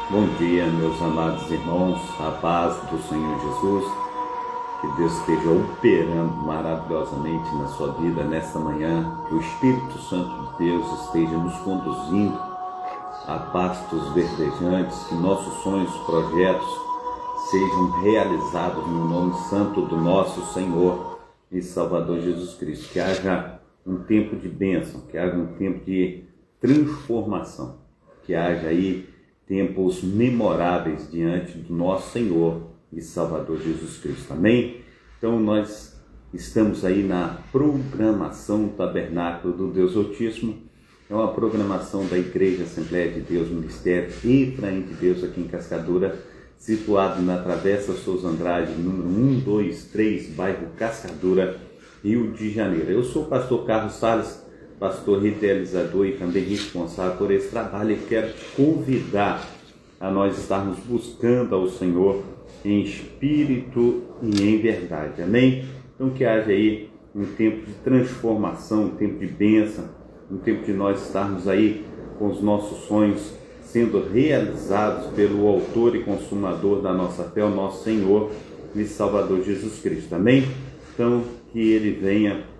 Bom dia, meus amados irmãos, a paz do Senhor Jesus, que Deus esteja operando maravilhosamente na sua vida nesta manhã, que o Espírito Santo de Deus esteja nos conduzindo a pastos verdejantes, que nossos sonhos, projetos sejam realizados no nome santo do nosso Senhor e Salvador Jesus Cristo, que haja um tempo de bênção, que haja um tempo de transformação, que haja aí tempos memoráveis diante do nosso Senhor e Salvador Jesus Cristo. Amém? Então nós estamos aí na programação do Tabernáculo do Deus Altíssimo. É uma programação da Igreja Assembleia de Deus, Ministério Efraim de Deus aqui em Cascadura, situado na Travessa Souza Andrade, número 123, bairro Cascadura, Rio de Janeiro. Eu sou o pastor Carlos Salles, pastor idealizador e também responsável por esse trabalho, e quero te convidar a nós estarmos buscando ao Senhor em espírito e em verdade, amém? Então que haja aí um tempo de transformação, um tempo de bênção, um tempo de nós estarmos aí com os nossos sonhos sendo realizados pelo autor e consumador da nossa fé, o nosso Senhor e Salvador Jesus Cristo, amém? Então que Ele venha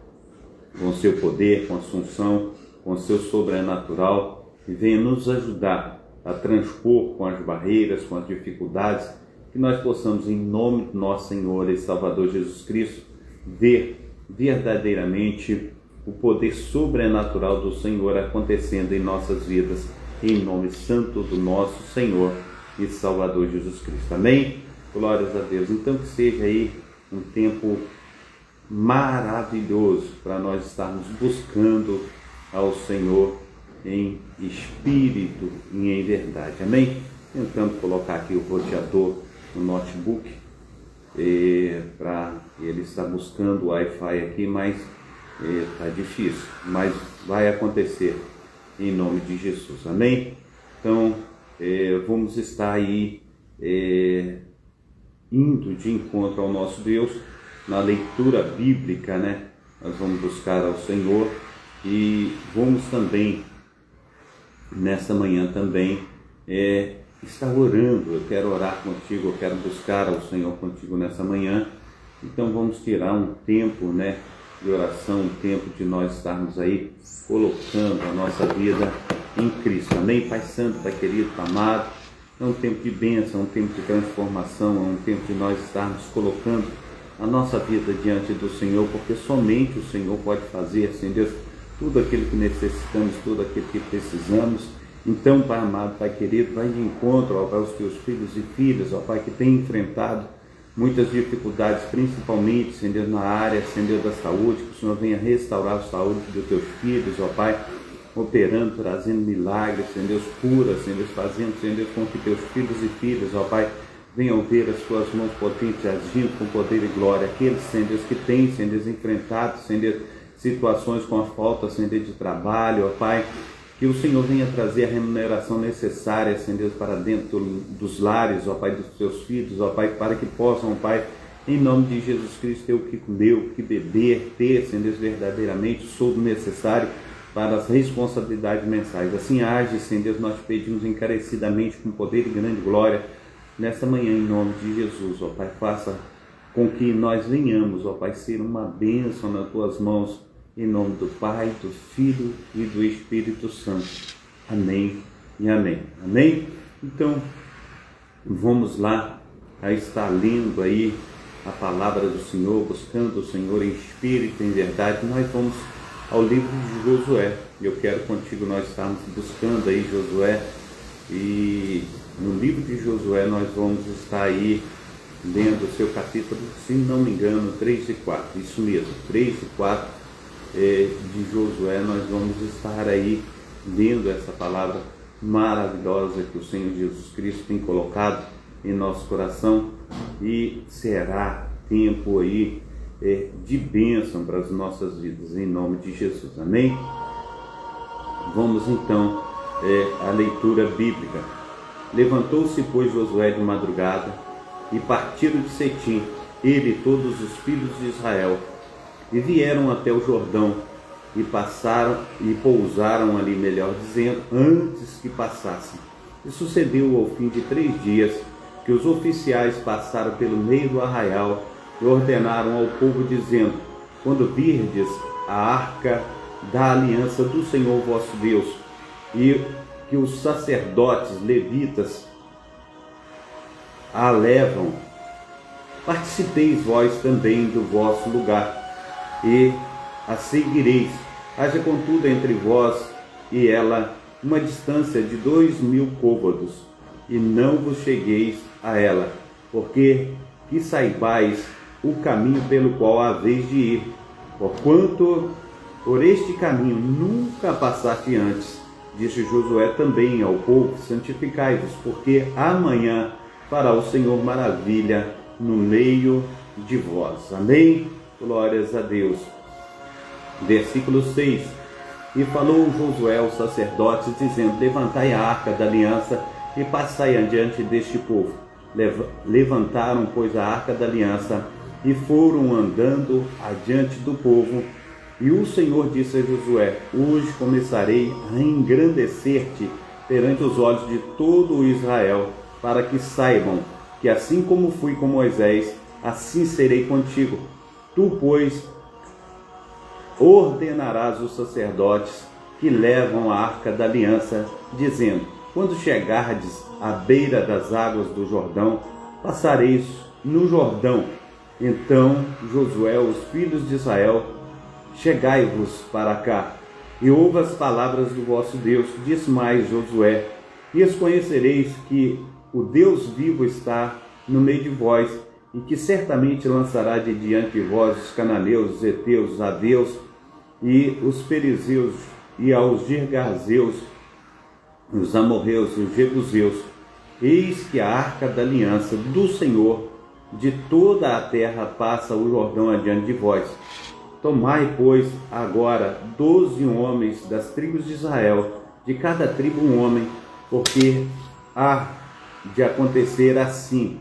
com o seu poder, com a assunção, com o seu sobrenatural, e venha nos ajudar a transpor com as barreiras, com as dificuldades, que nós possamos, em nome do nosso Senhor e Salvador Jesus Cristo, ver verdadeiramente o poder sobrenatural do Senhor acontecendo em nossas vidas, em nome santo do nosso Senhor e Salvador Jesus Cristo. Amém? Glórias a Deus. Então que seja aí um tempo maravilhoso para nós estarmos buscando ao Senhor em espírito e em verdade, amém? Tentando colocar aqui o roteador no notebook para ele estar buscando o Wi-Fi aqui, mas está difícil, mas vai acontecer em nome de Jesus, amém? Então vamos estar aí indo de encontro ao nosso Deus na leitura bíblica, né? Nós vamos buscar ao Senhor e vamos também, nessa manhã também, estar orando. Eu quero orar contigo, eu quero buscar ao Senhor contigo nessa manhã. Então vamos tirar um tempo, né, de oração, um tempo de nós estarmos aí colocando a nossa vida em Cristo. Amém? Pai Santo, Pai querido, Pai amado, é um tempo de bênção, é um tempo de transformação, é um tempo de nós estarmos colocando a nossa vida diante do Senhor, porque somente o Senhor pode fazer, Senhor Deus, tudo aquilo que necessitamos, tudo aquilo que precisamos. Então, Pai amado, Pai querido, vai de encontro, ó Pai, aos teus filhos e filhas, ó Pai, que têm enfrentado muitas dificuldades, principalmente, Senhor Deus, na área, Senhor Deus, da saúde, que o Senhor venha restaurar a saúde dos teus filhos, ó Pai, operando, trazendo milagres, Senhor Deus, cura, Senhor Deus, fazendo, Senhor Deus, com que teus filhos e filhas, ó Pai, venham ver as tuas mãos potentes agindo com poder e glória. Aqueles, Senhor Deus, que têm, Senhor Deus, enfrentado, Senhor Deus, situações com a falta, Senhor Deus, de trabalho, ó Pai, que o Senhor venha trazer a remuneração necessária, Senhor Deus, para dentro dos lares, ó Pai, dos teus filhos, ó Pai, para que possam, ó Pai, em nome de Jesus Cristo, ter o que comer, o que beber, ter, Senhor Deus, verdadeiramente o soldo necessário para as responsabilidades mensais. Assim age, Senhor Deus, nós te pedimos encarecidamente com poder e grande glória, nesta manhã, em nome de Jesus, ó Pai, faça com que nós venhamos, ó Pai, ser uma bênção nas tuas mãos, em nome do Pai, do Filho e do Espírito Santo. Amém e amém. Amém? Então, vamos lá a estar lendo aí a palavra do Senhor, buscando o Senhor em espírito e em verdade. Nós vamos ao livro de Josué. Eu quero contigo nós estarmos buscando aí Josué, e no livro de Josué nós vamos estar aí lendo o seu capítulo, se não me engano, 3 e 4, isso mesmo, 3 e 4 de Josué. Nós vamos estar aí lendo essa palavra maravilhosa que o Senhor Jesus Cristo tem colocado em nosso coração, e será tempo aí de bênção para as nossas vidas, em nome de Jesus, amém? Vamos então a leitura bíblica. Levantou-se, pois, Josué de madrugada, e partiram de Setim, ele e todos os filhos de Israel, e vieram até o Jordão, e passaram e pousaram ali, melhor dizendo, antes que passassem, E sucedeu ao fim de 3 dias que os oficiais passaram pelo meio do arraial e ordenaram ao povo, dizendo: quando virdes a arca da aliança do Senhor vosso Deus, e que os sacerdotes levitas a levam, participeis vós também do vosso lugar, e a seguireis. Haja contudo entre vós e ela uma distância de 2000 côvados, e não vos chegueis a ela, porque que saibais o caminho pelo qual haveis de ir, porquanto por este caminho nunca passaste antes. Disse Josué também ao povo: santificai-vos, porque amanhã fará o Senhor maravilha no meio de vós. Amém? Glórias a Deus. Versículo 6. E falou Josué aos sacerdotes, dizendo: levantai a arca da aliança e passai adiante deste povo. Levantaram, pois, a arca da aliança e foram andando adiante do povo. E o Senhor disse a Josué: hoje começarei a engrandecer-te perante os olhos de todo o Israel, para que saibam que assim como fui com Moisés, assim serei contigo. Tu, pois, ordenarás os sacerdotes que levam a arca da aliança, dizendo: quando chegardes à beira das águas do Jordão, passareis no Jordão. Então Josué, os filhos de Israel: chegai-vos para cá, e ouve as palavras do vosso Deus. Diz mais Josué: e conhecereis que o Deus vivo está no meio de vós, e que certamente lançará de diante de vós os cananeus, os heteus, os aveus, e os perizeus, e aos girgazeus, os amorreus e os jebuseus. Eis que a arca da aliança do Senhor de toda a terra passa o Jordão adiante de vós. Tomai, pois, agora 12 homens das tribos de Israel, de cada tribo um homem, porque há de acontecer assim,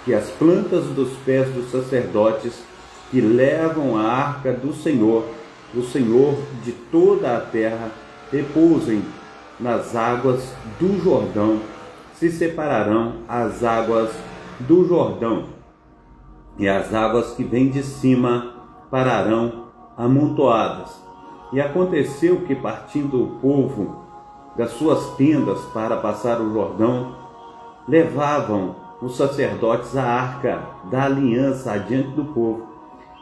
que as plantas dos pés dos sacerdotes que levam a arca do Senhor, o Senhor de toda a terra, repousem nas águas do Jordão. Se separarão as águas do Jordão, e as águas que vêm de cima pararão amontoadas. E aconteceu que, partindo o povo das suas tendas para passar o Jordão, levavam os sacerdotes a arca da aliança adiante do povo.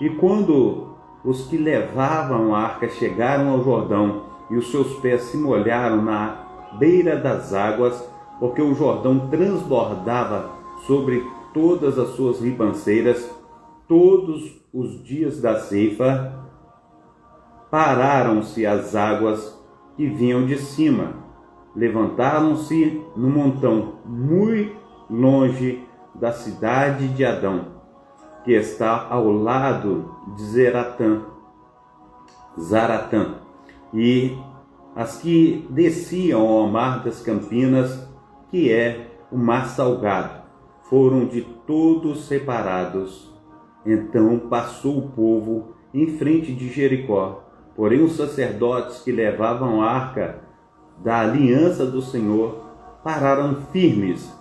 E quando os que levavam a arca chegaram ao Jordão, e os seus pés se molharam na beira das águas, porque o Jordão transbordava sobre todas as suas ribanceiras, todos os dias da ceifa, pararam-se as águas que vinham de cima, levantaram-se no montão muito longe da cidade de Adão, que está ao lado de Zaratã, e as que desciam ao mar das Campinas, que é o mar salgado, foram de todos separados. Então passou o povo em frente de Jericó, porém os sacerdotes que levavam a arca da aliança do Senhor pararam firmes,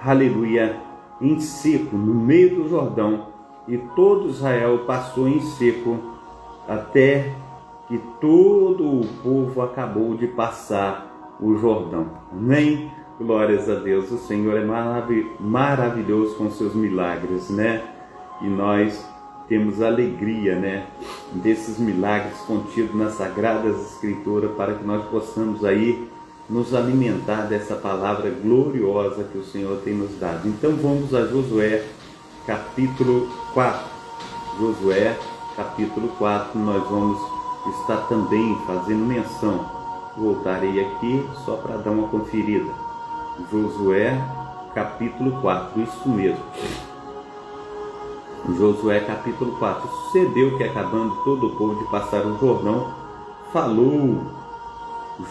aleluia, em seco, no meio do Jordão, e todo Israel passou em seco, até que todo o povo acabou de passar o Jordão. Amém? Glórias a Deus. O Senhor é maravilhoso com seus milagres, né? E nós temos alegria, né, desses milagres contidos nas Sagradas Escrituras, para que nós possamos aí nos alimentar dessa palavra gloriosa que o Senhor tem nos dado. Então vamos a Josué capítulo 4. Josué capítulo 4, nós vamos estar também fazendo menção. Voltarei aqui só para dar uma conferida. Josué capítulo 4, isso mesmo. Josué capítulo 4. Sucedeu que, acabando todo o povo de passar o Jordão, falou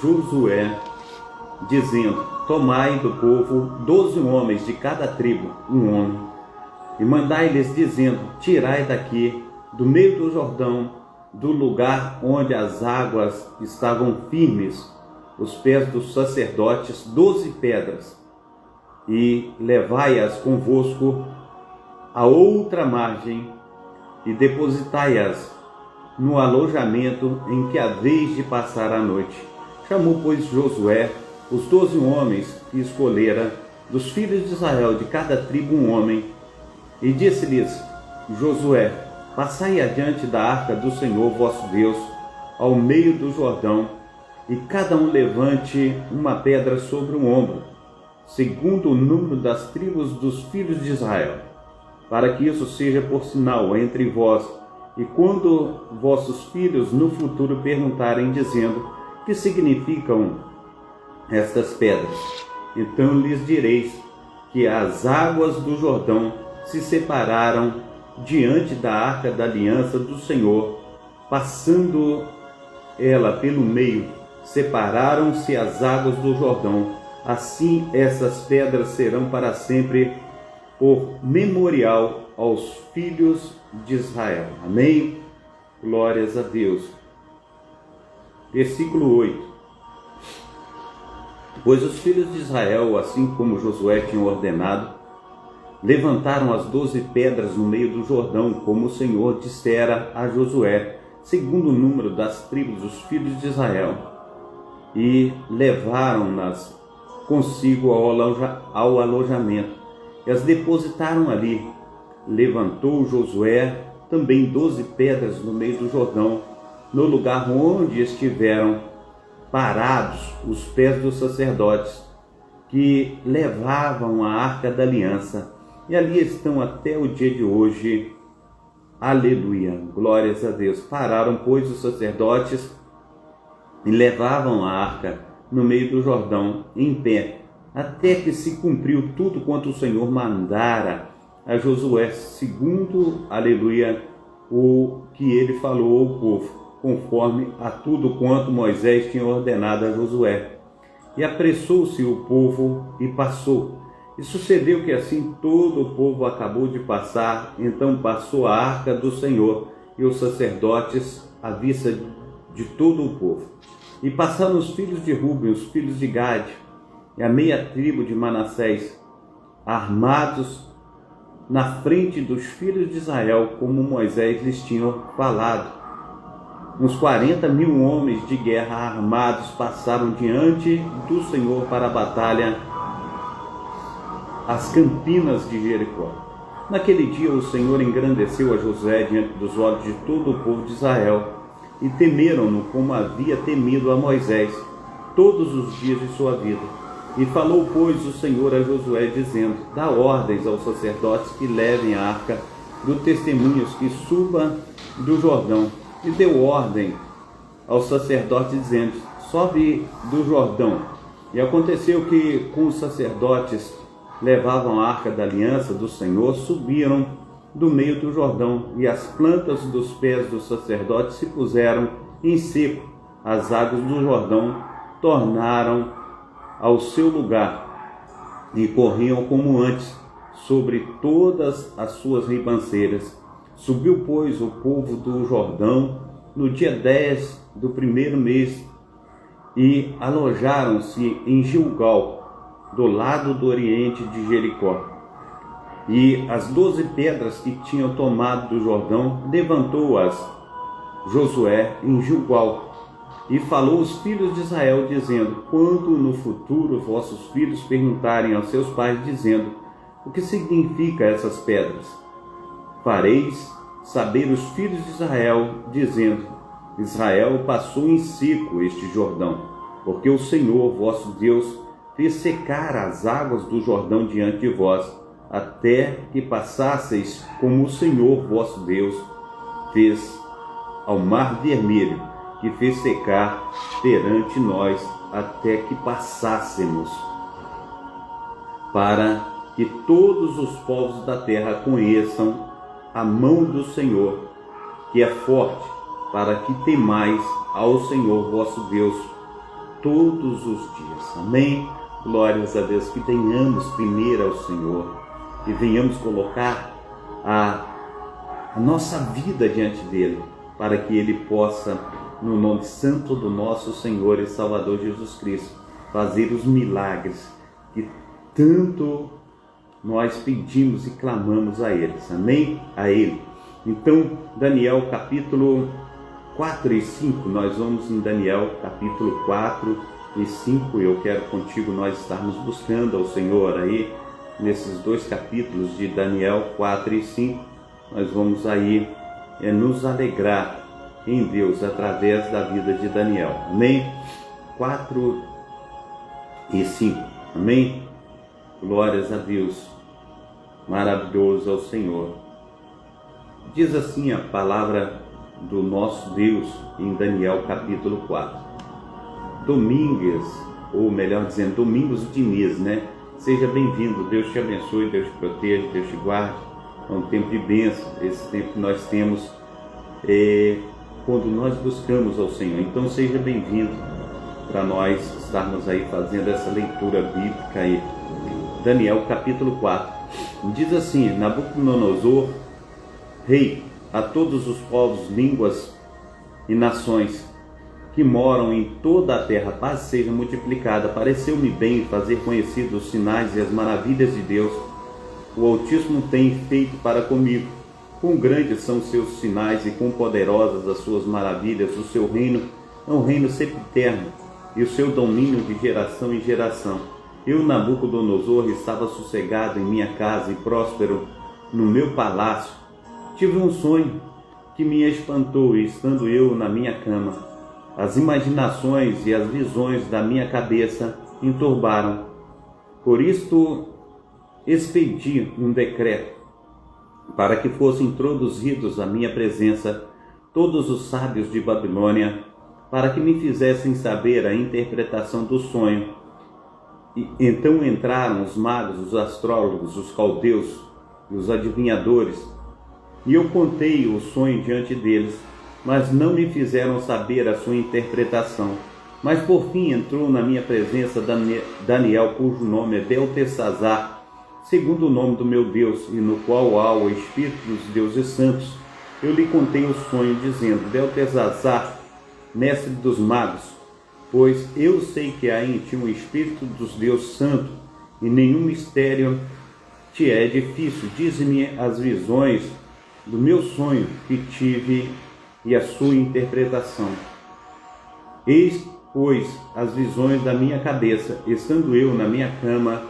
Josué, dizendo: tomai do povo 12 homens de cada tribo, um homem, e mandai-lhes, dizendo: tirai daqui, do meio do Jordão, do lugar onde as águas estavam firmes, os pés dos sacerdotes 12 pedras, e levai-as convosco a outra margem, e depositai-as no alojamento em que haveis de passar a noite. Chamou, pois, Josué os 12 homens que escolhera dos filhos de Israel, de cada tribo um homem, e disse-lhes Josué: passai adiante da arca do Senhor vosso Deus, ao meio do Jordão, e cada um levante uma pedra sobre o ombro, segundo o número das tribos dos filhos de Israel, para que isso seja por sinal entre vós, e quando vossos filhos no futuro perguntarem, dizendo: que significam estas pedras? Então lhes direis que as águas do Jordão se separaram diante da arca da aliança do Senhor, passando ela pelo meio, separaram-se as águas do Jordão. Assim essas pedras serão para sempre por memorial aos filhos de Israel. Amém? Glórias a Deus. Versículo 8. Pois os filhos de Israel, assim como Josué tinha ordenado, levantaram as 12 pedras no meio do Jordão, como o Senhor dissera a Josué, segundo o número das tribos dos filhos de Israel, e levaram-nas consigo ao alojamento, e as depositaram ali. Levantou Josué também 12 pedras no meio do Jordão, no lugar onde estiveram parados os pés dos sacerdotes que levavam a arca da aliança, e ali estão até o dia de hoje. Aleluia, glórias a Deus. Pararam, pois, os sacerdotes e levavam a arca no meio do Jordão em pé, até que se cumpriu tudo quanto o Senhor mandara a Josué, segundo, aleluia, o que ele falou ao povo, conforme a tudo quanto Moisés tinha ordenado a Josué. E apressou-se o povo e passou. E sucedeu que assim todo o povo acabou de passar. Então passou a arca do Senhor e os sacerdotes à vista de todo o povo. E passaram os filhos de Ruben, os filhos de Gade e a meia tribo de Manassés, armados na frente dos filhos de Israel, como Moisés lhes tinha falado. Uns 40.000 homens de guerra armados passaram diante do Senhor para a batalha às campinas de Jericó. Naquele dia o Senhor engrandeceu a Josué diante dos olhos de todo o povo de Israel, e temeram-no como havia temido a Moisés todos os dias de sua vida. E falou, pois, o Senhor a Josué, dizendo: dá ordens aos sacerdotes que levem a arca do testemunho, que suba do Jordão. E deu ordem aos sacerdotes, dizendo: sobe do Jordão. E aconteceu que, com os sacerdotes levavam a arca da aliança do Senhor, subiram do meio do Jordão, e as plantas dos pés dos sacerdotes se puseram em seco. As águas do Jordão tornaram ao seu lugar, e corriam como antes sobre todas as suas ribanceiras. Subiu, pois, o povo do Jordão no dia 10 do primeiro mês, e alojaram-se em Gilgal, do lado do oriente de Jericó. E as 12 pedras que tinham tomado do Jordão, levantou-as Josué em Gilgal, e falou os filhos de Israel, dizendo: quando no futuro vossos filhos perguntarem aos seus pais, dizendo: o que significa essas pedras? Fareis saber os filhos de Israel, dizendo: Israel passou em seco este Jordão, porque o Senhor vosso Deus fez secar as águas do Jordão diante de vós, até que passasseis, como o Senhor vosso Deus fez ao Mar Vermelho, que fez secar perante nós, até que passássemos, para que todos os povos da terra conheçam a mão do Senhor, que é forte, para que temais ao Senhor vosso Deus todos os dias. Amém? Glórias a Deus. Que tenhamos primeiro ao Senhor e venhamos colocar a nossa vida diante dele, para que ele possa no nome santo do nosso Senhor e Salvador Jesus Cristo, fazer os milagres que tanto nós pedimos e clamamos a eles. Amém? A Ele. Então, Daniel capítulo 4 e 5, nós vamos em Daniel capítulo 4 e 5, eu quero contigo nós estarmos buscando ao Senhor aí, nesses dois capítulos de Daniel 4 e 5, nós vamos aí nos alegrar em Deus através da vida de Daniel. Amém? 4 e 5. Amém? Glórias a Deus. Maravilhoso ao Senhor. Diz assim a palavra do nosso Deus em Daniel capítulo 4. Domingos, ou melhor dizendo, Domingos Diniz, né? Seja bem-vindo, Deus te abençoe, Deus te proteja, Deus te guarde. É um tempo de bênção, esse tempo que nós temos quando nós buscamos ao Senhor. Então seja bem-vindo para nós estarmos aí fazendo essa leitura bíblica aí. Daniel capítulo 4. Diz assim: Nabucodonosor, rei, a todos os povos, línguas e nações que moram em toda a terra, paz seja multiplicada. Pareceu-me bem fazer conhecidos os sinais e as maravilhas de Deus. O Altíssimo tem feito para comigo. Quão grandes são os seus sinais e quão poderosas as suas maravilhas. O seu reino é um reino sempiterno e o seu domínio de geração em geração. Eu, Nabucodonosor, estava sossegado em minha casa e próspero no meu palácio. Tive um sonho que me espantou, e estando eu na minha cama, as imaginações e as visões da minha cabeça enturbaram. Por isto expedi um decreto para que fossem introduzidos à minha presença todos os sábios de Babilônia, para que me fizessem saber a interpretação do sonho. E então entraram os magos, os astrólogos, os caldeus e os adivinhadores, e eu contei o sonho diante deles, mas não me fizeram saber a sua interpretação. Mas por fim entrou na minha presença Daniel, cujo nome é Beltesazar, segundo o nome do meu Deus, e no qual há o Espírito dos deuses santos. Eu lhe contei o sonho, dizendo: Beltesazar, mestre dos magos, pois eu sei que há em ti um Espírito dos deuses santos, e nenhum mistério te é difícil. Dize-me as visões do meu sonho que tive e a sua interpretação. Eis, pois, as visões da minha cabeça. Estando eu na minha cama,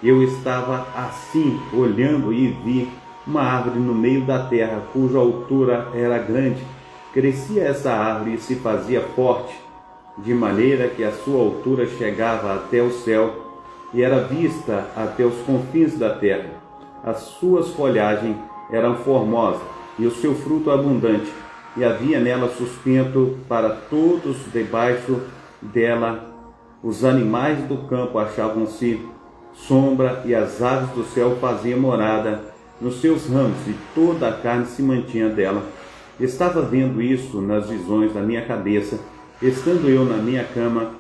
eu estava assim, olhando, e vi uma árvore no meio da terra, cuja altura era grande. Crescia essa árvore e se fazia forte, de maneira que a sua altura chegava até o céu e era vista até os confins da terra. As suas folhagens eram formosas e o seu fruto abundante, e havia nela sustento para todos debaixo dela. Os animais do campo achavam-se sombra, e as aves do céu faziam morada nos seus ramos, e toda a carne se mantinha dela. Estava vendo isso nas visões da minha cabeça, estando eu na minha cama,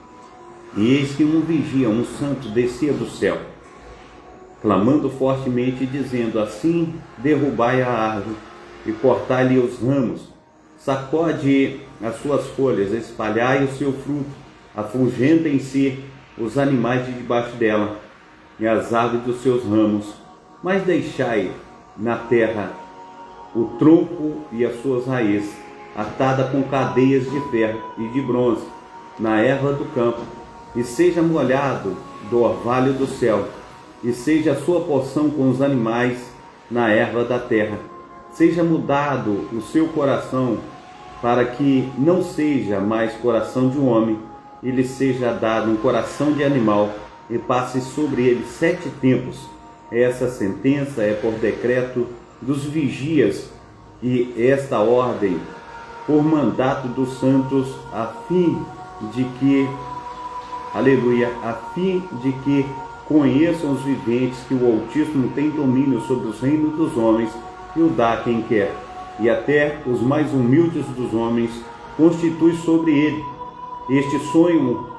e eis que um vigia, um santo, descia do céu, clamando fortemente, dizendo: assim derrubai a árvore e cortai-lhe os ramos, sacode as suas folhas, espalhai o seu fruto, afugentem-se os animais de debaixo dela e as aves dos seus ramos, mas deixai na terra o tronco e as suas raízes, atada com cadeias de ferro e de bronze, na erva do campo, e seja molhado do orvalho do céu, e seja a sua porção com os animais na erva da terra. Seja mudado o seu coração, para que não seja mais coração de um homem, e lhe seja dado um coração de animal, e passe sobre ele 7 tempos. Essa sentença é por decreto dos vigias, e esta ordem por mandato dos santos, a fim de que, aleluia, a fim de que conheçam os viventes que o Altíssimo tem domínio sobre os reinos dos homens e o dá a quem quer, e até os mais humildes dos homens constitui sobre ele. Este sonho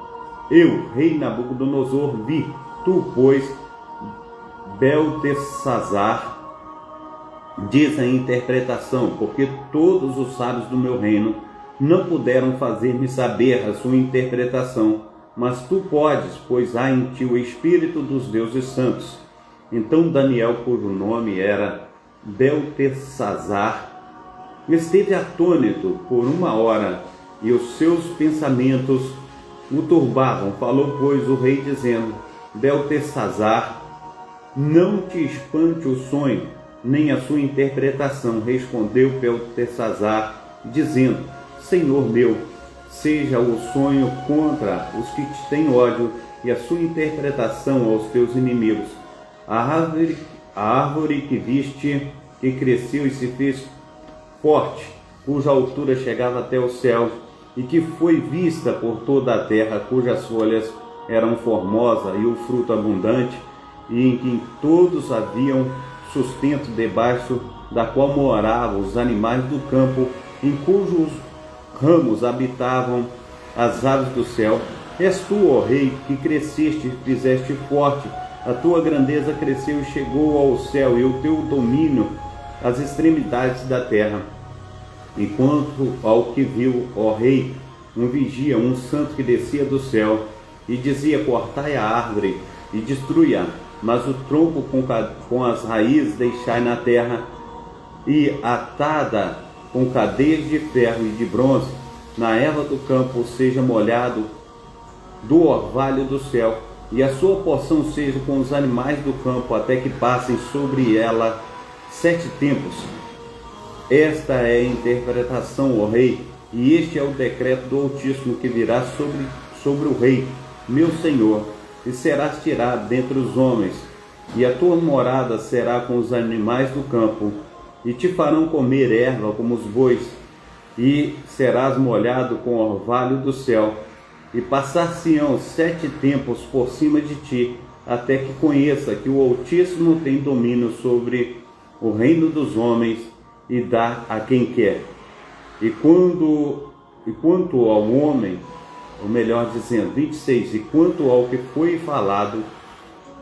eu, rei Nabucodonosor, vi. Tu, pois, Beltesazar, diz a interpretação, porque todos os sábios do meu reino não puderam fazer-me saber a sua interpretação, mas tu podes, pois há em ti o Espírito dos deuses santos. Então Daniel, cujo nome era Beltesazar, esteve atônito por 1 hora, e os seus pensamentos o turbavam. Falou, pois, o rei, dizendo: Beltesazar, não te espante o sonho, nem a sua interpretação. Respondeu Beltesazar, dizendo: Senhor meu, seja o sonho contra os que te têm ódio, e a sua interpretação aos teus inimigos. A árvore que viste, que cresceu e se fez forte, cuja altura chegava até o céu, e que foi vista por toda a terra, cujas folhas eram formosas e o fruto abundante, e em que todos haviam sustento debaixo da qual moravam os animais do campo, em cujos ramos habitavam as aves do céu. És tu, ó rei, que cresceste e fizeste forte, a tua grandeza cresceu e chegou ao céu, e o teu domínio às extremidades da terra. Enquanto ao que viu, ó rei, um vigia, um santo que descia do céu, e dizia: cortai a árvore e destrui-a, mas o tronco com as raízes deixai na terra, e atada com cadeias de ferro e de bronze, na erva do campo seja molhado do orvalho do céu, e a sua porção seja com os animais do campo, até que passem sobre ela 7 tempos. Esta é a interpretação, ó rei, e este é o decreto do Altíssimo que virá sobre o rei, meu senhor, e serás tirado dentre os homens, e a tua morada será com os animais do campo, e te farão comer erva como os bois, e serás molhado com o orvalho do céu, e passar-se-ão 7 tempos por cima de ti, até que conheça que o Altíssimo tem domínio sobre o reino dos homens, e dá a quem quer. E quanto ao homem, ou melhor dizendo, 26, e quanto ao que foi falado,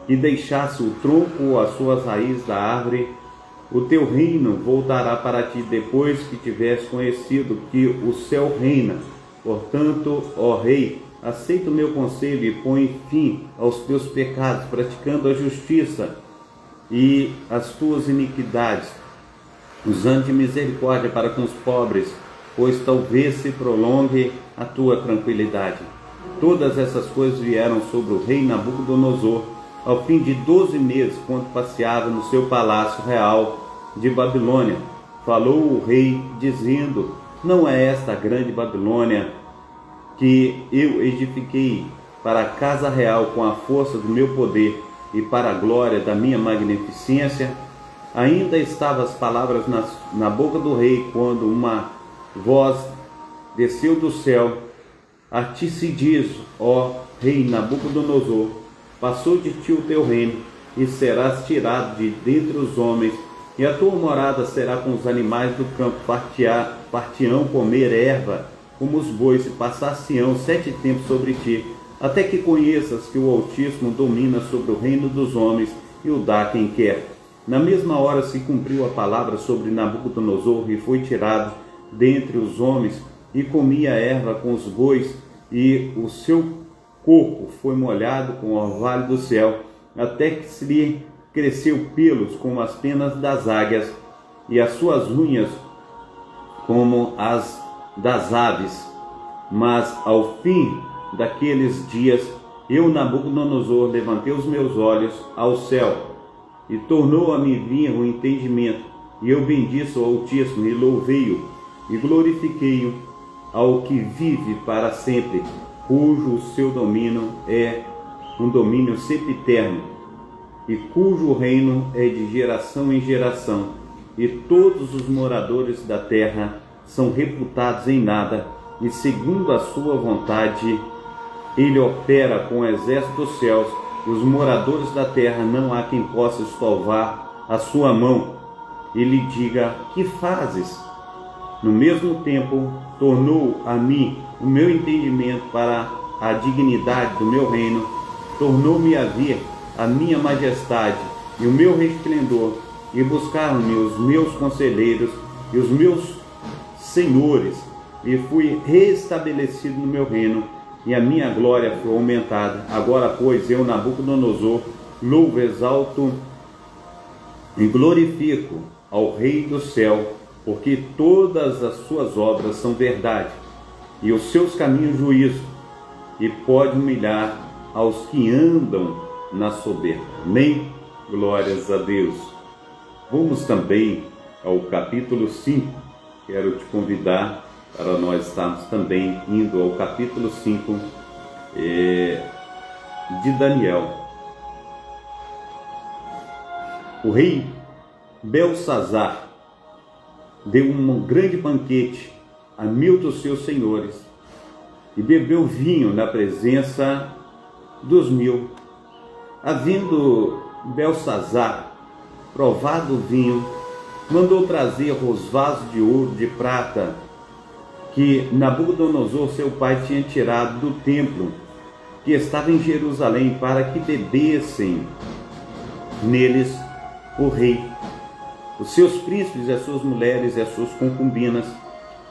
que deixasse o tronco ou as suas raízes da árvore, o teu reino voltará para ti depois que tivesse conhecido que o céu reina. Portanto, ó rei, aceita o meu conselho e põe fim aos teus pecados, praticando a justiça e as tuas iniquidades, usando de misericórdia para com os pobres, pois talvez se prolongue a tua tranquilidade. Todas essas coisas vieram sobre o rei Nabucodonosor, ao fim de 12 meses, quando passeava no seu palácio real de Babilônia. Falou o rei, dizendo: não é esta a grande Babilônia que eu edifiquei para a casa real com a força do meu poder e para a glória da minha magnificência? Ainda estavam as palavras na boca do rei, quando uma voz desceu do céu: a ti se diz, ó rei Nabucodonosor, passou de ti o teu reino, e serás tirado de dentre os homens, e a tua morada será com os animais do campo. Partião comer erva como os bois, e passar-se-ão 7 tempos sobre ti, até que conheças que o Altíssimo domina sobre o reino dos homens, e o dá a quem quer. Na mesma hora se cumpriu a palavra sobre Nabucodonosor, e foi tirado dentre os homens, e comia erva com os bois, e o seu corpo foi molhado com o orvalho do céu, até que se lhe cresceu pelos como as penas das águias, e as suas unhas como as das aves. Mas ao fim daqueles dias, eu, Nabucodonosor, levantei os meus olhos ao céu, e tornou a me vir o entendimento, e eu bendiço o Altíssimo, e louvei-o, e glorifiquei-o, ao que vive para sempre, cujo seu domínio é um domínio sempiterno, e cujo reino é de geração em geração, e todos os moradores da terra são reputados em nada, e segundo a sua vontade ele opera com o exército dos céus, e os moradores da terra não há quem possa estorvar a sua mão e lhe diga: que fazes? No mesmo tempo tornou a mim o meu entendimento para a dignidade do meu reino, tornou-me a ver a minha majestade e o meu resplendor, e buscaram-me os meus conselheiros e os meus senhores, e fui restabelecido no meu reino, e a minha glória foi aumentada. Agora, pois, eu, Nabucodonosor, louvo, exalto e glorifico ao Rei do céu, porque todas as suas obras são verdade, e os seus caminhos juízo, e pode humilhar aos que andam na soberba. Amém? Glórias a Deus. Vamos também ao capítulo 5. Quero te convidar para nós estarmos também indo ao capítulo 5 de Daniel. O rei Belsazar deu um grande banquete a 1000 dos seus senhores e bebeu vinho na presença dos 1000. Havendo Belsazar provado o vinho, mandou trazer os vasos de ouro, de prata, que Nabucodonosor, seu pai, tinha tirado do templo que estava em Jerusalém, para que bebessem neles o rei, os seus príncipes, as suas mulheres e as suas concubinas.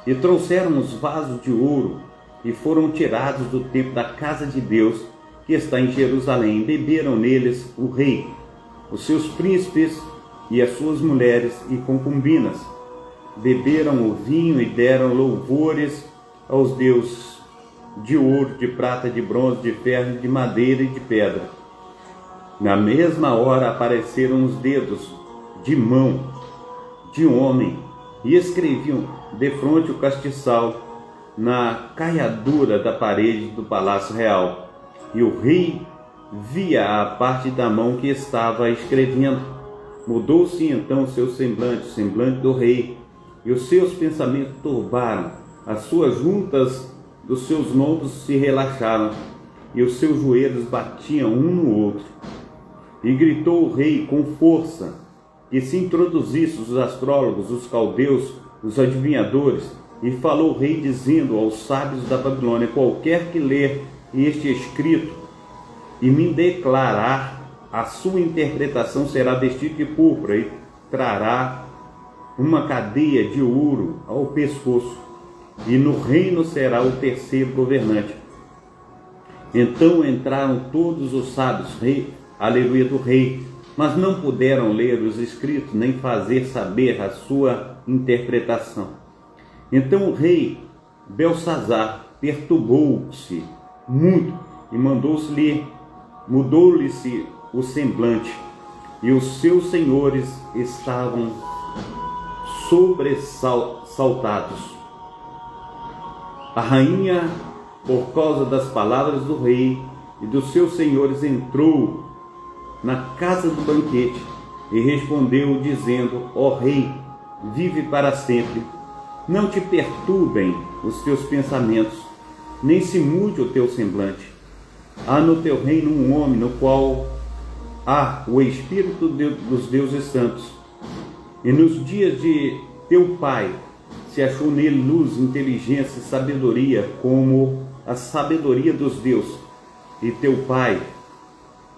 E trouxeram os vasos de ouro e foram tirados do templo da casa de Deus, que está em Jerusalém. Beberam neles o rei, os seus príncipes e as suas mulheres e concubinas. Beberam o vinho e deram louvores aos deuses de ouro, de prata, de bronze, de ferro, de madeira e de pedra. Na mesma hora apareceram os dedos de mão de um homem e escreviam defronte o castiçal na caiadura da parede do palácio real. E o rei via a parte da mão que estava escrevendo. Mudou-se então o seu semblante, o semblante do rei, e os seus pensamentos turbaram, as suas juntas dos seus lombos se relaxaram, e os seus joelhos batiam um no outro. E gritou o rei com força, que se introduzissem os astrólogos, os caldeus, os adivinhadores, e falou o rei dizendo aos sábios da Babilônia: qualquer que ler este escrito e me declarar a sua interpretação será vestido de púrpura e trará uma cadeia de ouro ao pescoço, e no reino será o terceiro governante. Então entraram todos os sábios, aleluia, do rei, mas não puderam ler os escritos, nem fazer saber a sua interpretação. Então o rei Belsazar perturbou-se muito e mudou-lhe-se o semblante, e os seus senhores estavam sobressaltados. A rainha, por causa das palavras do rei e dos seus senhores, entrou na casa do banquete e respondeu dizendo: ó rei, vive para sempre. Não te perturbem os teus pensamentos, nem se mude o teu semblante. Há no teu reino um homem no qual há o Espírito dos deuses santos. E nos dias de teu pai se achou nele luz, inteligência e sabedoria, como a sabedoria dos deuses. E teu pai,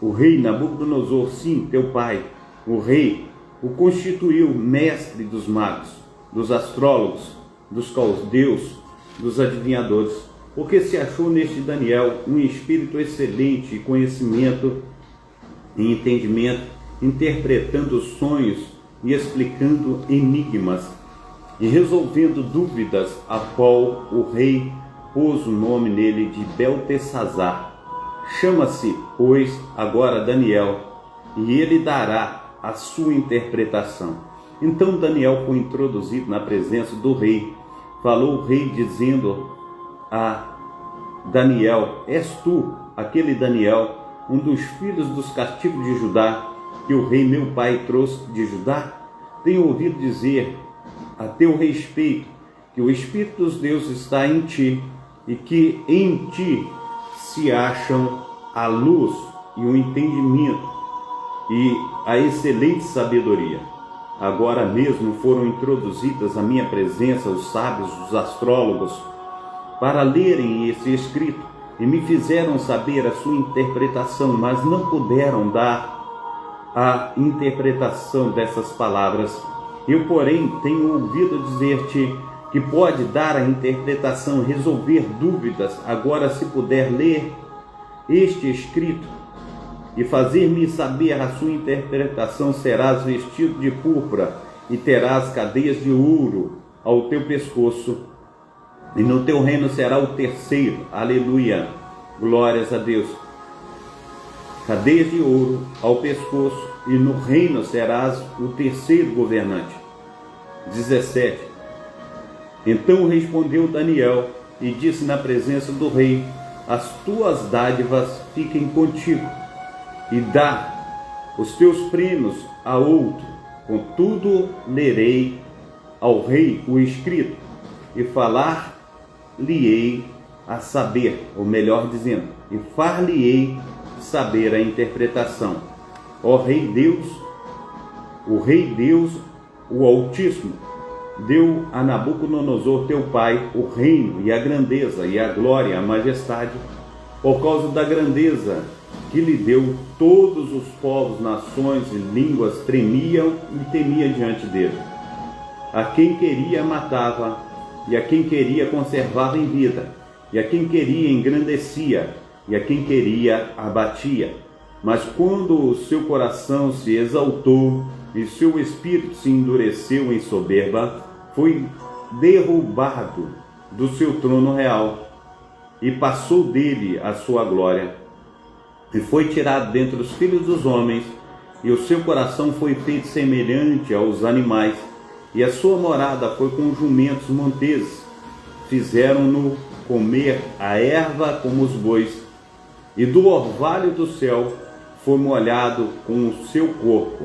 o rei Nabucodonosor, sim, teu pai, o rei, o constituiu mestre dos magos, dos astrólogos, dos caldeus, dos adivinhadores, porque se achou neste Daniel um espírito excelente, conhecimento e entendimento, interpretando sonhos e explicando enigmas, e resolvendo dúvidas, a qual o rei pôs o nome nele de Beltesazar. Chama-se, pois, agora Daniel, e ele dará a sua interpretação. Então Daniel foi introduzido na presença do rei. Falou o rei dizendo a Daniel: és tu, aquele Daniel, um dos filhos dos cativos de Judá, que o rei meu pai trouxe de Judá? Tenho ouvido dizer a teu respeito que o Espírito dos deuses está em ti, e que em ti se acham a luz e o entendimento e a excelente sabedoria. Agora mesmo foram introduzidas à minha presença os sábios, os astrólogos, para lerem esse escrito, e me fizeram saber a sua interpretação, mas não puderam dar a interpretação dessas palavras. Eu, porém, tenho ouvido dizer-te que pode dar a interpretação, resolver dúvidas. Agora, se puder ler este escrito e fazer-me saber a sua interpretação, serás vestido de púrpura e terás cadeias de ouro ao teu pescoço, e no teu reino será o terceiro. Aleluia, glórias a Deus. Cadeias de ouro ao pescoço, e no reino serás o terceiro governante. 17. Então respondeu Daniel e disse na presença do rei: as tuas dádivas fiquem contigo, e dá os teus prêmios a outro. Contudo, lerei ao rei o escrito, e falar-lhe-ei a saber, ou melhor dizendo, e far-lhe-ei saber a interpretação. Ó Rei Deus, o Altíssimo, deu a Nabucodonosor teu pai o reino e a grandeza e a glória e a majestade. Por causa da grandeza que lhe deu, todos os povos, nações e línguas tremiam e temiam diante dele. A quem queria matava, e a quem queria conservava em vida, e a quem queria engrandecia, e a quem queria abatia. Mas quando o seu coração se exaltou e seu espírito se endureceu em soberba, foi derrubado do seu trono real, e passou dele a sua glória, e foi tirado dentre os filhos dos homens, e o seu coração foi feito semelhante aos animais, e a sua morada foi com jumentos monteses. Fizeram-no comer a erva como os bois, e do orvalho do céu foi molhado com o seu corpo,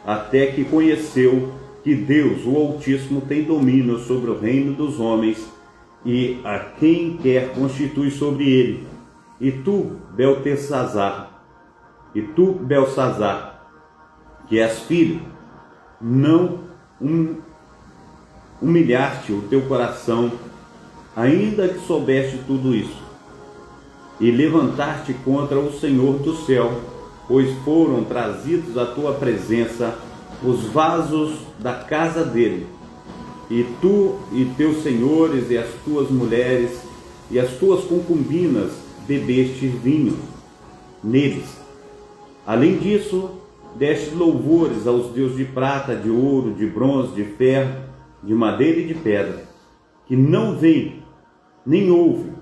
até que conheceu que Deus, o Altíssimo, tem domínio sobre o reino dos homens, e a quem quer constitui sobre ele. E tu, Beltesazar, que és filho, não humilhaste o teu coração, ainda que soubeste tudo isso, e levantaste contra o Senhor do céu, pois foram trazidos à tua presença os vasos da casa dele, e tu e teus senhores e as tuas mulheres e as tuas concubinas bebeste vinho neles. Além disso, deste louvores aos deuses de prata, de ouro, de bronze, de ferro, de madeira e de pedra, que não veem, nem ouvem,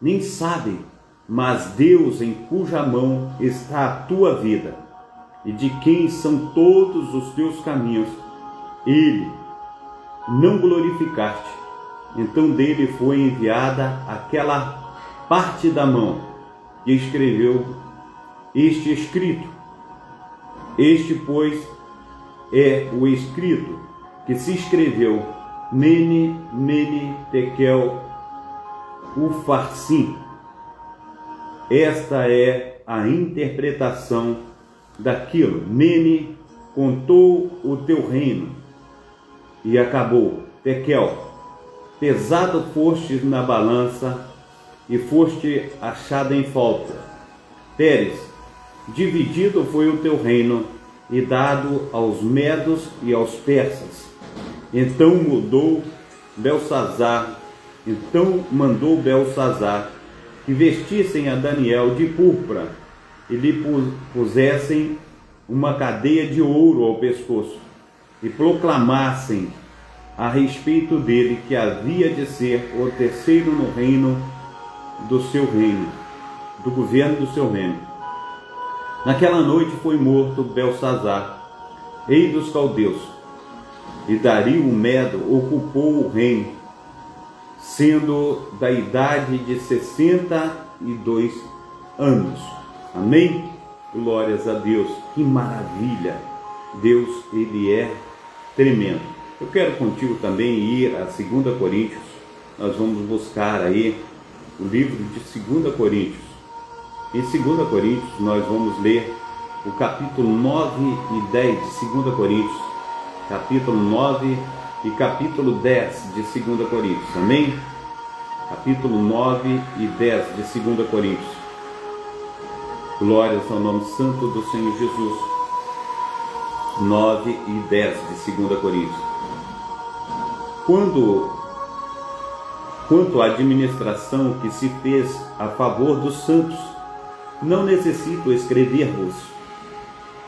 nem sabem, mas Deus, em cuja mão está a tua vida, e de quem são todos os teus caminhos, ele não glorificaste. Então dele foi enviada aquela parte da mão que escreveu este escrito. Este, pois, é o escrito que se escreveu: Mene, Mene, Tekel, Ufarsim. Esta é a interpretação daquilo. Mene, contou o teu reino e acabou. Tekel, pesado fostes na balança e foste achado em falta. Teres, dividido foi o teu reino e dado aos medos e aos persas. Então mandou Belsazar que vestissem a Daniel de púrpura e lhe pusessem uma cadeia de ouro ao pescoço, e proclamassem a respeito dele que havia de ser o terceiro no reino do seu reino, do governo do seu reino. Naquela noite foi morto Belsazar, rei dos caldeus, e Dario o Medo ocupou o reino, sendo da idade de 62 anos. Amém? Glórias a Deus. Que maravilha! Deus, Ele é tremendo. Eu quero contigo também ir a 2 Coríntios. Nós vamos buscar aí o livro de 2 Coríntios. Em 2 Coríntios nós vamos ler o capítulo 9 e 10 de 2 Coríntios. Capítulo 9 e capítulo 10 de 2 Coríntios. Amém? Capítulo 9 e 10 de 2 Coríntios. Glórias ao nome santo do Senhor Jesus. 9 e 10 de 2 Coríntios. Quando quanto à administração que se fez a favor dos santos, não necessito escrever-vos,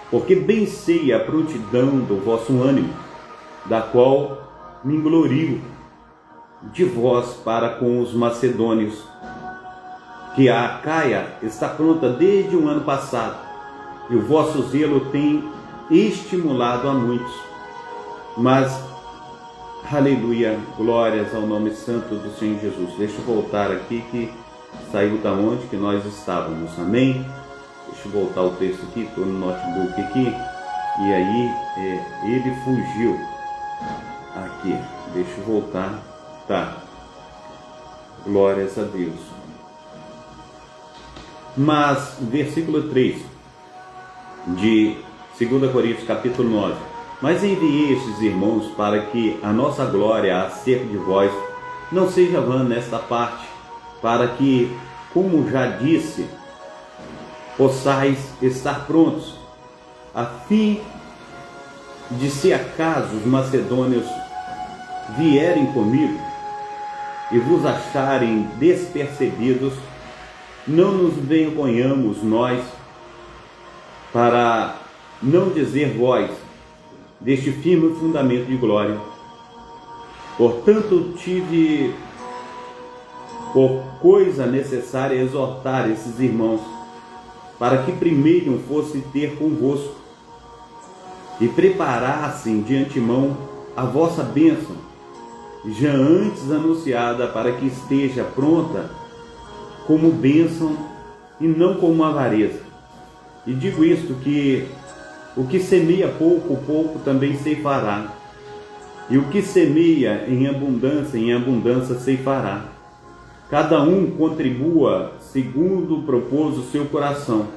porque bem sei a prontidão do vosso ânimo, da qual me glorio de vós para com os macedônios, que a Acaia está pronta desde o ano passado, e o vosso zelo tem estimulado a muitos. Mas, aleluia, glórias ao nome santo do Senhor Jesus. Deixa eu voltar aqui, que saiu da onde que nós estávamos, amém? Deixa eu voltar o texto aqui, estou no notebook aqui, e aí ele fugiu aqui. Deixa eu voltar, tá? Glórias a Deus. Mas, versículo 3 de 2 Coríntios capítulo 9: mas enviei estes irmãos para que a nossa glória acerca de vós não seja vã nesta parte, para que, como já disse, possais estar prontos, a fim de, se acaso os macedônios vierem comigo e vos acharem despercebidos, não nos envergonhamos nós, para não dizer vós, deste firme fundamento de glória. Portanto, tive por coisa necessária exortar esses irmãos, para que primeiro fosse ter convosco, e preparassem de antemão a vossa bênção, já antes anunciada, para que esteja pronta como bênção e não como avareza. E digo isto, que o que semeia pouco, pouco também ceifará, e o que semeia em abundância ceifará. Cada um contribua segundo propôs o seu coração,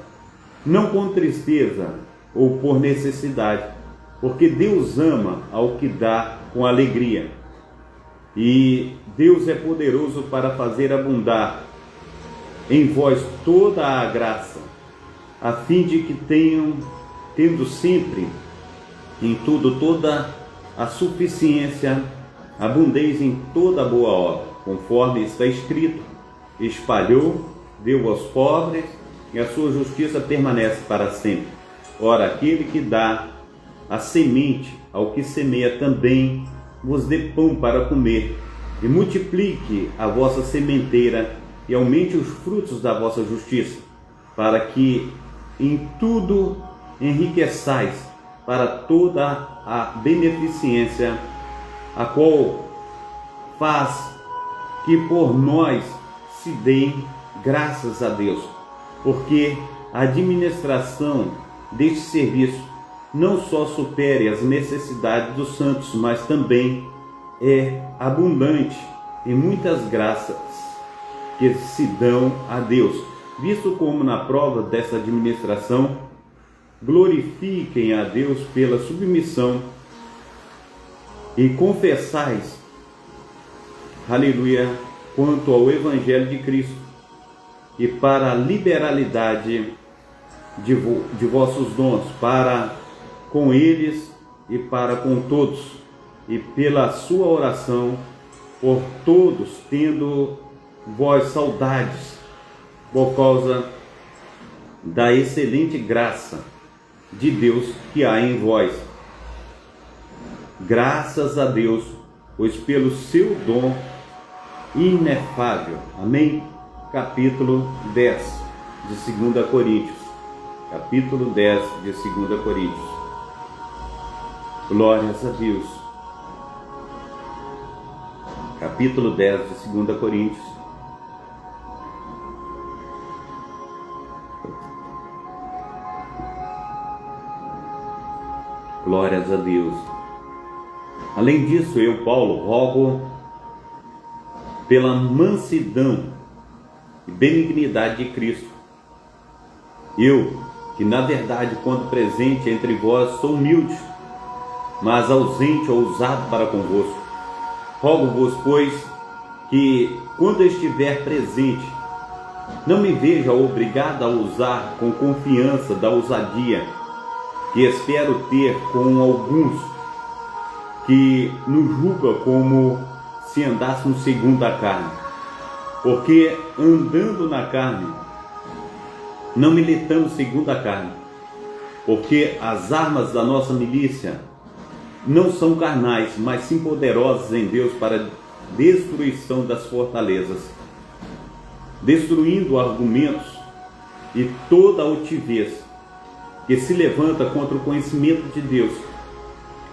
não com tristeza ou por necessidade, porque Deus ama ao que dá com alegria. E Deus é poderoso para fazer abundar em vós toda a graça, a fim de que tendo sempre em tudo toda a suficiência, abundeis em toda boa obra, conforme está escrito: espalhou, deu aos pobres, e a sua justiça permanece para sempre. Ora, aquele que dá a semente ao que semeia também vos dê pão para comer, e multiplique a vossa sementeira, e aumente os frutos da vossa justiça, para que em tudo enriqueçais para toda a beneficência, a qual faz que por nós se deem graças a Deus, porque a administração deste serviço não só supere as necessidades dos santos, mas também é abundante em muitas graças que se dão a Deus, visto como na prova dessa administração glorifiquem a Deus pela submissão e confessais, aleluia, quanto ao Evangelho de Cristo, e para a liberalidade de vossos dons, para com eles e para com todos, e pela sua oração por todos, tendo vós saudades, por causa da excelente graça de Deus que há em vós. Graças a Deus, pois pelo seu dom inefável. Amém? Capítulo 10 de 2 Coríntios. Capítulo 10 de 2 Coríntios. Glórias a Deus. Capítulo 10 de 2 Coríntios. Glórias a Deus. Além disso, eu, Paulo, rogo pela mansidão e benignidade de Cristo. Eu, que na verdade, quando presente entre vós, sou humilde, mas ausente ou ousado para convosco. Rogo-vos, pois, que quando eu estiver presente, não me veja obrigado a usar com confiança da ousadia que espero ter com alguns que nos julgam como se andássemos segundo a carne. Porque andando na carne, não militamos segundo a carne. Porque as armas da nossa milícia não são carnais, mas sim poderosas em Deus para destruição das fortalezas, destruindo argumentos e toda altivez que se levanta contra o conhecimento de Deus,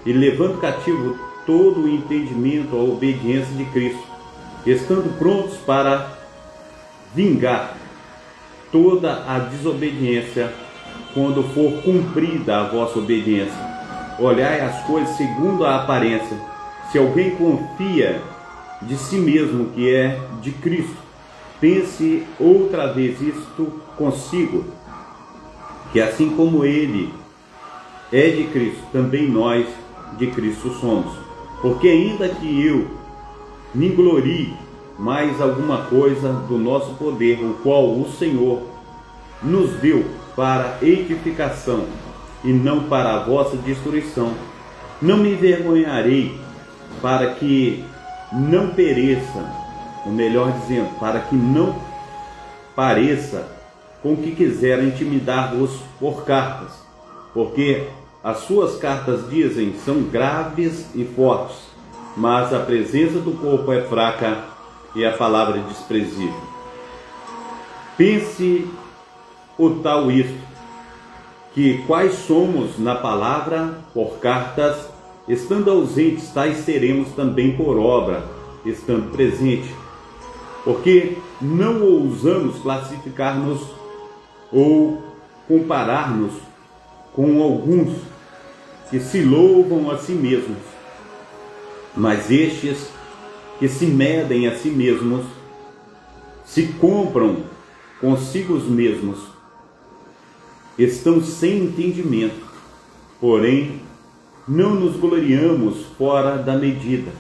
e levando cativo todo o entendimento à obediência de Cristo, estando prontos para vingar toda a desobediência quando for cumprida a vossa obediência. Olhai as coisas segundo a aparência. Se alguém confia de si mesmo que é de Cristo, pense outra vez isto consigo, que assim como ele é de Cristo, também nós de Cristo somos. Porque ainda que eu me glorie mais alguma coisa do nosso poder, o qual o Senhor nos deu para edificação e não para a vossa destruição, não me envergonharei, para que não pereça, ou melhor dizendo, para que não pareça com que quiser intimidar-vos por cartas, porque as suas cartas, dizem, são graves e fortes, mas a presença do corpo é fraca e a palavra é desprezível. Pense o tal isto, que quais somos na palavra por cartas, estando ausentes, tais seremos também por obra, estando presente. Porque não ousamos classificar-nos ou comparar-nos com alguns que se louvam a si mesmos, mas estes que se medem a si mesmos, se compram consigo mesmos, estão sem entendimento. Porém, não nos gloriamos fora da medida,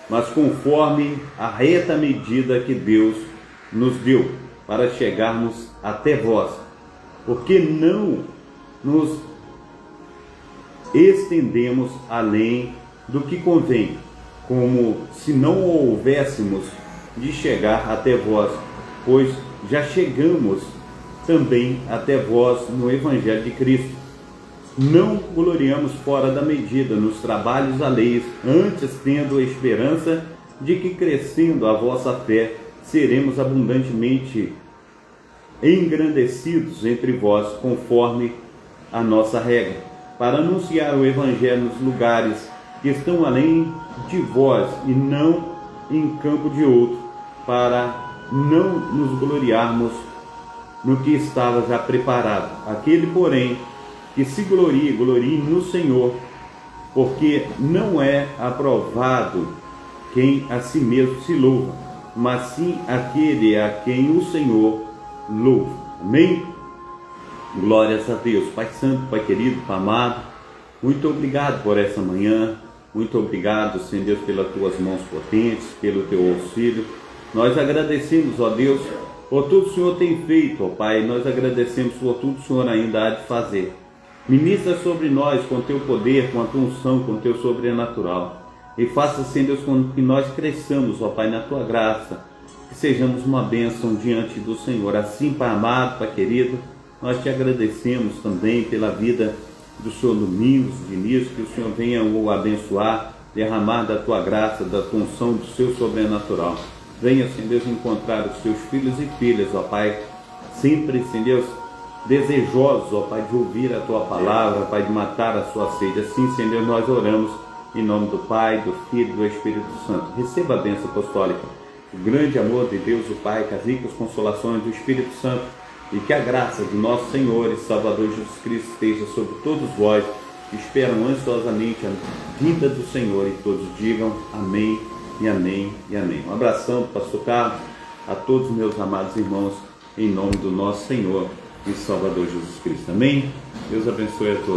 mas conforme a reta medida que Deus nos deu, para chegarmos até vós. Porque não nos estendemos além do que convém, como se não houvéssemos de chegar até vós, pois já chegamos também até vós no Evangelho de Cristo. Não gloriamos fora da medida nos trabalhos alheios, antes tendo a esperança de que, crescendo a vossa fé, seremos abundantemente engrandecidos entre vós, conforme a nossa regra, para anunciar o Evangelho nos lugares que estão além de vós e não em campo de outro, para não nos gloriarmos no que estava já preparado. Aquele, porém, que se glorie, glorie no Senhor, porque não é aprovado quem a si mesmo se louva, mas sim aquele a quem o Senhor louva. Amém? Glórias a Deus. Pai Santo, Pai querido, Pai amado, muito obrigado por essa manhã, muito obrigado, Senhor Deus, pelas tuas mãos potentes, pelo teu auxílio. Nós agradecemos, ó Deus, por tudo que o Senhor tem feito, ó Pai. Nós agradecemos por tudo que o Senhor ainda há de fazer. Ministra sobre nós com teu poder, com a tua unção, com teu sobrenatural. E faça, Senhor Deus, com que nós cresçamos, ó Pai, na tua graça, que sejamos uma bênção diante do Senhor. Assim, Pai amado, Pai querido, nós te agradecemos também pela vida do Senhor Domingos, Diniz, que o Senhor venha o abençoar, derramar da tua graça, da tua unção, do seu sobrenatural. Venha, Senhor Deus, encontrar os seus filhos e filhas, ó Pai, sempre, Senhor Deus, desejosos, ó Pai, de ouvir a tua palavra, Pai, de matar a sua sede. Assim, Senhor Deus, nós oramos em nome do Pai, do Filho e do Espírito Santo. Receba a bênção apostólica, o grande amor de Deus, o Pai, com as ricas consolações do Espírito Santo, e que a graça de nosso Senhor e Salvador Jesus Cristo esteja sobre todos vós que esperam ansiosamente a vinda do Senhor, e todos digam amém e amém e amém. Um abração do pastor Carlos a todos meus amados irmãos, em nome do nosso Senhor e Salvador Jesus Cristo. Amém? Deus abençoe a todos.